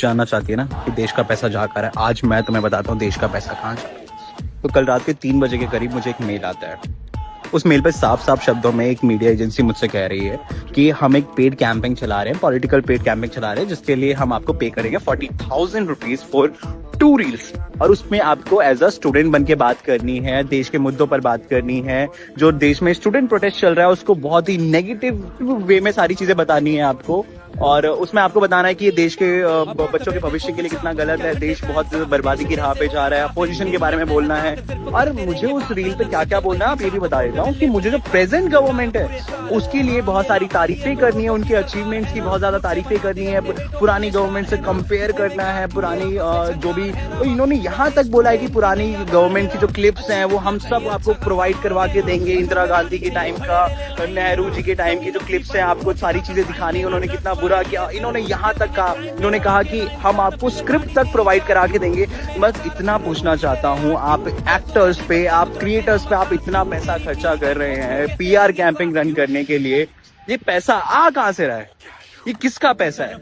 जानना चाहती है ना कि देश का पैसा जा कर है, आज मैं तुम्हें बताता हूँ देश का पैसा कहाँ जा रहा है। तो कल रात के 3 बजे के करीब मुझे एक मेल आता है। उस मेल पे साफ साफ शब्दों में एक मीडिया एजेंसी मुझसे कह रही है कि हम एक पेड कैंपेन चला रहे हैं, पॉलिटिकल पेड कैंपेन चला रहे हैं, जिसके लिए हम आपको पे करेंगे 40,000 रुपीज फॉर 2 रील्स। और उसमें आपको एज अ स्टूडेंट बन के बात करनी है, देश के मुद्दों पर बात करनी है, जो देश में स्टूडेंट प्रोटेस्ट चल रहा है उसको बहुत ही नेगेटिव वे में सारी चीजें बतानी है आपको। और उसमें आपको बताना है कि ये देश के बच्चों के भविष्य के लिए कितना गलत है, देश बहुत बर्बादी की राह पे जा रहा है, अपोजिशन के बारे में बोलना है। और मुझे उस रील पे क्या क्या बोलना है आप ये भी बता देता हूँ कि मुझे जो प्रेजेंट गवर्नमेंट है उसके लिए बहुत सारी तारीफें करनी है, उनके अचीवमेंट्स की बहुत ज्यादा तारीफें करनी है, पुरानी गवर्नमेंट से कंपेयर करना है, पुरानी जो भी तो इन्होंने यहाँ तक बोला है कि पुरानी गवर्नमेंट की जो क्लिप्स हैं वो हम सब आपको प्रोवाइड करवा के देंगे। इंदिरा गांधी के टाइम का, नेहरू जी के टाइम की जो क्लिप्स हैं आपको सारी चीजें दिखानी है, उन्होंने कितना बुरा किया। इन्होंने यहाँ तक कहा, इन्होंने कहा कि हम आपको स्क्रिप्ट तक प्रोवाइड करा के देंगे। बस इतना पूछना चाहता हूँ, आप एक्टर्स पे, आप क्रिएटर्स पे आप इतना पैसा खर्चा कर रहे हैं पीआर कैंपेन रन करने के लिए, ये पैसा आ कहाँ से रहा है? ये किसका पैसा है?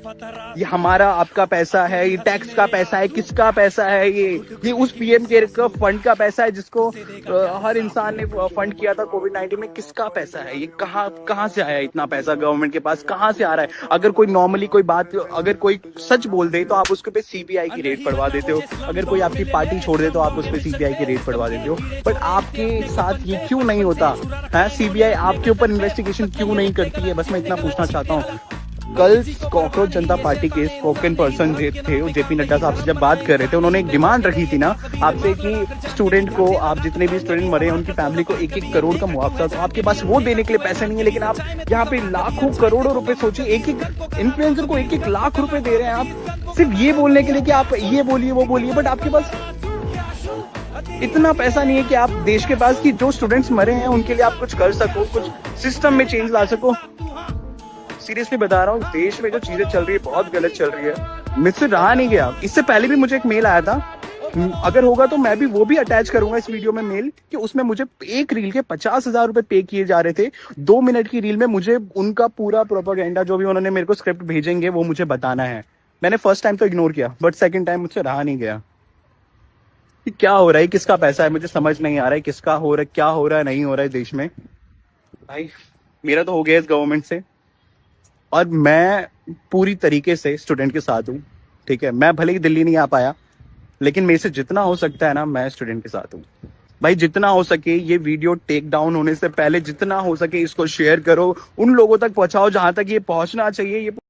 ये हमारा आपका पैसा है? ये टैक्स का पैसा है? किसका पैसा है? ये उस पीएम केयर का फंड का पैसा है जिसको हर इंसान ने फंड किया था कोविड-19 में। किसका पैसा है? ये कहाँ से आया इतना पैसा गवर्नमेंट के पास? कहाँ से आ रहा है? अगर कोई नॉर्मली कोई बात, अगर कोई सच बोल दे तो आप उसके पे सीबीआई की रेड पड़वा देते हो, अगर कोई आपकी पार्टी छोड़ दे तो आप उस पे सीबीआई की रेड पड़वा देते हो। बट आपके साथ ये क्यों नहीं होता है? सीबीआई आपके ऊपर इन्वेस्टिगेशन क्यों नहीं करती है? बस मैं इतना पूछना चाहता हूँ। कल कॉकरोच जनता पार्टी के स्पोकन पर्सन थे जेपी नड्डा साहब से जब बात कर रहे थे, उन्होंने एक डिमांड रखी थी ना आपसे कि स्टूडेंट को, आप जितने भी स्टूडेंट मरे हैं उनकी फैमिली को 1-1 करोड़ का मुआवजा। तो आपके पास वो देने के लिए पैसे नहीं है, लेकिन आप यहाँ पे लाखों करोड़ों रुपए, सोचिए एक इन्फ्लुएंसर को 1-1 लाख रुपए दे रहे हैं आप, सिर्फ ये बोलने के लिए कि आप ये बोलिए वो बोलिए। बट आपके पास इतना पैसा नहीं है कि आप देश के पास कि जो स्टूडेंट्स मरे हैं उनके लिए आप कुछ कर सको, कुछ सिस्टम में चेंज ला सको। सीरियसली बता रहा हूँ, देश में जो चीजें चल रही है बहुत गलत चल रही है। मुझसे रहा नहीं गया। इससे पहले भी मुझे एक मेल आया था, अगर होगा तो मैं भी वो भी अटैच करूंगा इस वीडियो में मेल, कि उसमें मुझे एक रील के 50,000 रुपए पे किए जा रहे थे। 2 मिनट की रील में मुझे उनका पूरा प्रोपेगेंडा जो भी उन्होंने मेरे को स्क्रिप्ट भेजेंगे वो मुझे बताना है। मैंने फर्स्ट टाइम तो इग्नोर किया, बट सेकेंड टाइम मुझसे रहा नहीं गया। कि क्या हो रहा है, किसका पैसा है, मुझे समझ नहीं आ रहा है किसका हो रहा है, क्या हो रहा है, नहीं हो रहा है देश में। भाई मेरा तो हो गया इस गवर्नमेंट से, और मैं पूरी तरीके से स्टूडेंट के साथ हूँ। ठीक है, मैं भले ही दिल्ली नहीं आ पाया, लेकिन मेरे से जितना हो सकता है ना, मैं स्टूडेंट के साथ हूँ। भाई जितना हो सके ये वीडियो टेक डाउन होने से पहले जितना हो सके इसको शेयर करो, उन लोगों तक पहुंचाओ जहां तक ये पहुंचना चाहिए। ये